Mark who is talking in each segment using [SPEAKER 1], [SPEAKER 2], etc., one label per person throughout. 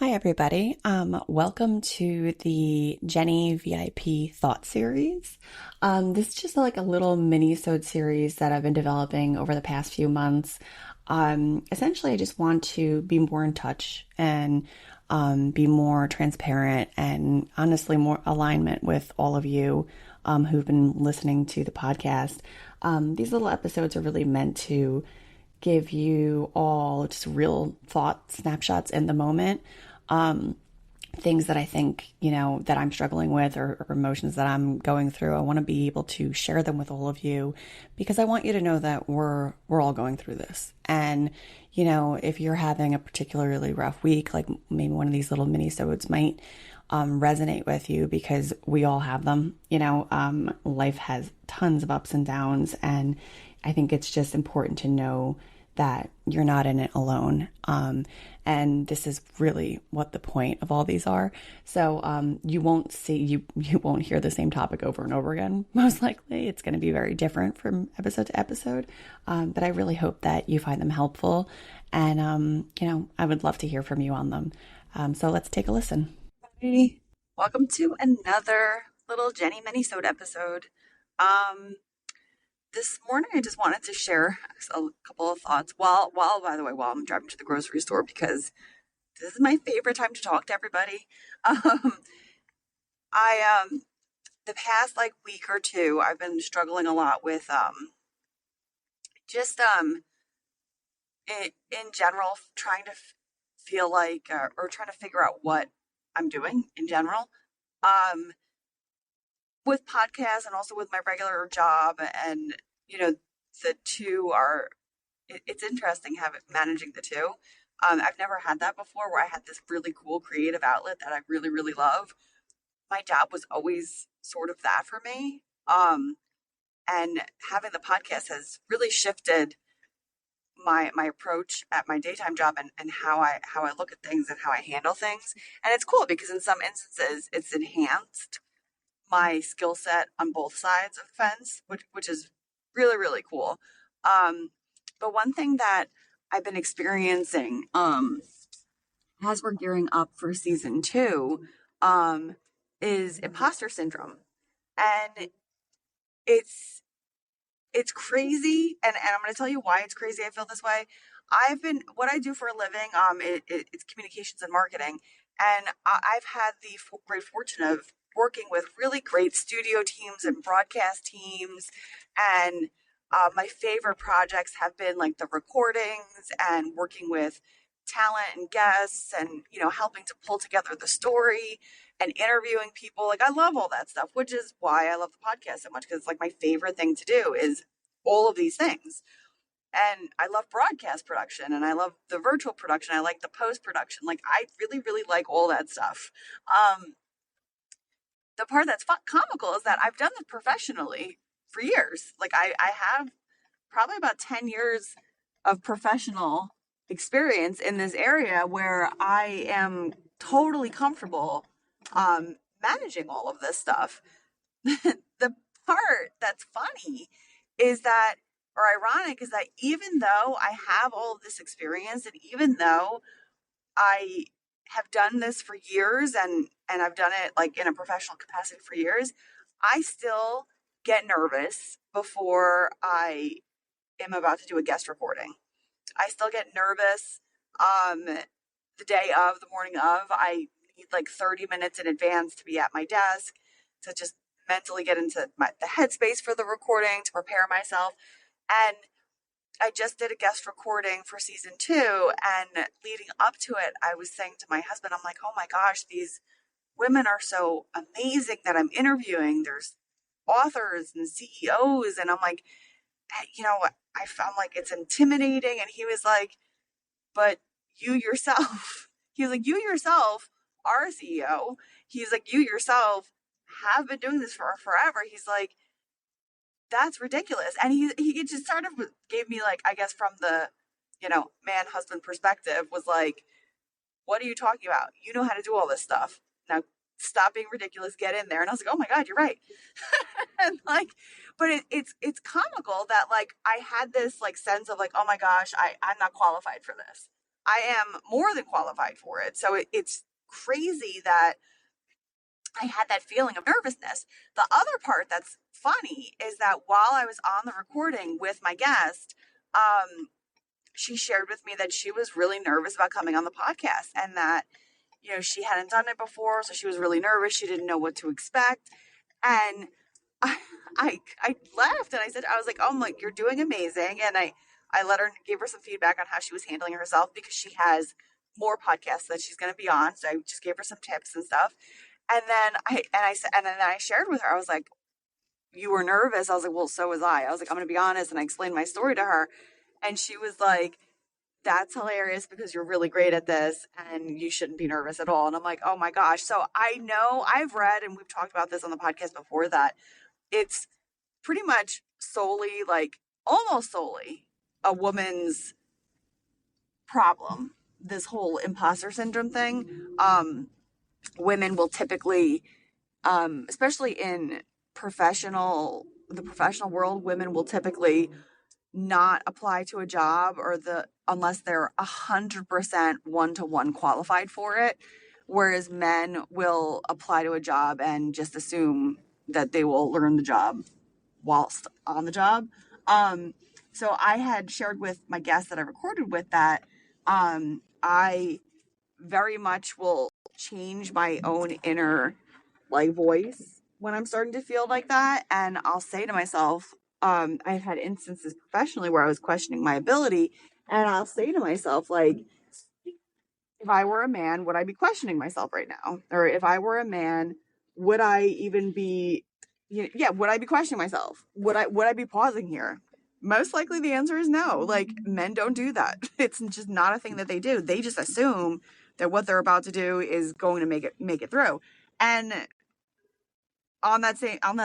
[SPEAKER 1] Hi, everybody. Welcome to the Jenny VIP Thought Series. This is just like a little mini-sode series that I've been developing over the past few months. Essentially, I just want to be more in touch and be more transparent and honestly more alignment with all of you who've been listening to the podcast. These little episodes are really meant to give you all just real thought snapshots in the moment. Um, Things that I think, that I'm struggling with or emotions that I'm going through. I want to be able to share them with all of you because I want you to know that we're all going through this. And, if you're having a particularly rough week, like maybe one of these little mini-sodes might resonate with you because we all have them. Life has tons of ups and downs, and I think it's just important to know that you're not in it alone. And this is really what the point of all these are. So you won't hear the same topic over and over again. Most likely, it's going to be very different from episode to episode. But I really hope that you find them helpful, and I would love to hear from you on them. So let's take a listen.
[SPEAKER 2] Hey, welcome to another little Jenny Minisode episode. This morning I just wanted to share a couple of thoughts by the way, while I'm driving to the grocery store because this is my favorite time to talk to everybody. Um, I the past like week or two I've been struggling a lot with just in general trying to feel like or trying to figure out what I'm doing in general. Um, with podcasts and also with my regular job, and you know the two are it's interesting having managing the two. I've never had that before where I had this really cool creative outlet that I really love. My job was always sort of that for me. And having the podcast has really shifted my approach at my daytime job, and how I look at things and how I handle things. And it's cool because in some instances it's enhanced my skill set on both sides of the fence, which is really cool. But one thing that I've been experiencing as we're gearing up for season two is imposter syndrome, and it's it's crazy, and I'm going to tell you why it's crazy. I feel this way. I've been what I do for a living. It's communications and marketing, and I've had the great fortune of working with really great studio teams and broadcast teams, and my favorite projects have been like the recordings and working with talent and guests, and helping to pull together the story and interviewing people. Like I love all that stuff, which is why I love the podcast so much, because it's like my favorite thing to do is all of these things. And I love broadcast production, and I love the virtual production. I like the post production. Like I really like all that stuff. Um, the part that's comical is that I've done this professionally for years. Like I have probably about 10 years of professional experience in this area where I am totally comfortable managing all of this stuff. The part that's funny is that, or ironic, is that even though I have all of this experience, and even though I have done this for years, and I've done it like in a professional capacity for years, I still get nervous before I am about to do a guest recording. I still get nervous um the day of, the morning of. I need like 30 minutes in advance to be at my desk to just mentally get into the headspace for the recording, to prepare myself. And I just did a guest recording for season two, and leading up to it, I was saying to my husband, I'm like, oh my gosh, these women are so amazing that I'm interviewing. There's authors and CEOs, and I'm like, I found like it's intimidating. And he was like, but you yourself, he was like, you yourself are a CEO. He's like, you yourself have been doing this for forever. He's like, that's ridiculous. And he just sort of gave me, like, I guess from the, man husband perspective, was like, what are you talking about? You know how to do all this stuff. Now stop being ridiculous, get in there. And I was like, oh my God, you're right. And like, but it's comical that like I had this like sense of like, oh my gosh, I'm not qualified for this. I am more than qualified for it. So it's crazy that I had that feeling of nervousness. The other part that's funny is that while I was on the recording with my guest, she shared with me that she was really nervous about coming on the podcast and that, she hadn't done it before. So she was really nervous. She didn't know what to expect. And I, I laughed and I was like, oh my, you're doing amazing. And I gave her some feedback on how she was handling herself because she has more podcasts that she's going to be on. So I just gave her some tips and stuff. And then I shared with her, I was like, you were nervous. I was like, well, so was I. I was like, I'm going to be honest. And I explained my story to her. And she was like, that's hilarious because you're really great at this and you shouldn't be nervous at all. And I'm like, oh my gosh. So I know I've read, and we've talked about this on the podcast before, that it's pretty much solely, like almost solely, a woman's problem, this whole imposter syndrome thing. Women will typically, especially in the professional world, women will typically not apply to a job unless they're 100% one-to-one qualified for it, whereas men will apply to a job and just assume that they will learn the job whilst on the job. So I had shared with my guest that I recorded with that I very much will change my own inner like voice when I'm starting to feel like that. And I'll say to myself, I've had instances professionally where I was questioning my ability, and I'll say to myself, like, if I were a man, would I be questioning myself right now? Or if I were a man, would I even be, would I be questioning myself? Would I be pausing here? Most likely the answer is no. Like, men don't do that. It's just not a thing that they do. They just assume that what they're about to do is going to make it through. And on that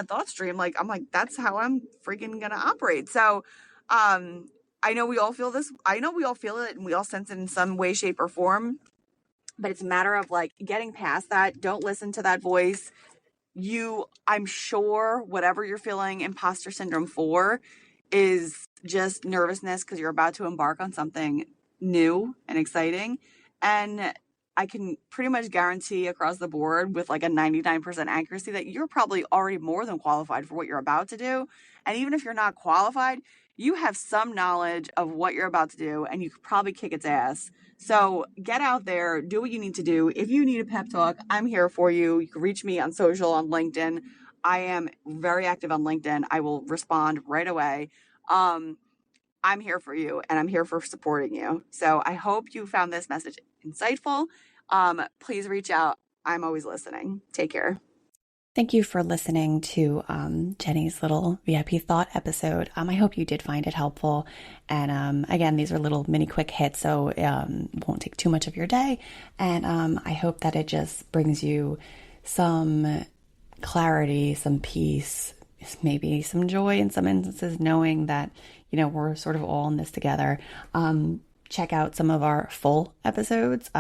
[SPEAKER 2] thought stream, like, I'm like, that's how I'm freaking gonna operate. So I know we all feel this. I know we all feel it and we all sense it in some way, shape, or form. But it's a matter of like getting past that. Don't listen to that voice. I'm sure whatever you're feeling imposter syndrome for is just nervousness because you're about to embark on something new and exciting. And I can pretty much guarantee across the board with like a 99% accuracy that you're probably already more than qualified for what you're about to do. And even if you're not qualified, you have some knowledge of what you're about to do and you could probably kick its ass. So get out there, do what you need to do. If you need a pep talk, I'm here for you. You can reach me on social, on LinkedIn. I am very active on LinkedIn. I will respond right away. I'm here for you and I'm here for supporting you. So I hope you found this message insightful. Please reach out. I'm always listening. Take care.
[SPEAKER 1] Thank you for listening to Jenny's little VIP thought episode. I hope you did find it helpful. And again, these are little mini quick hits, so it won't take too much of your day. And I hope that it just brings you some clarity, some peace, maybe some joy in some instances, knowing that, we're sort of all in this together. Check out some of our full episodes,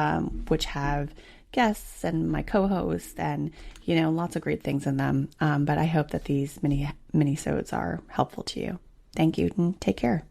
[SPEAKER 1] which have guests and my co-host and, lots of great things in them. But I hope that these mini-sodes are helpful to you. Thank you and take care.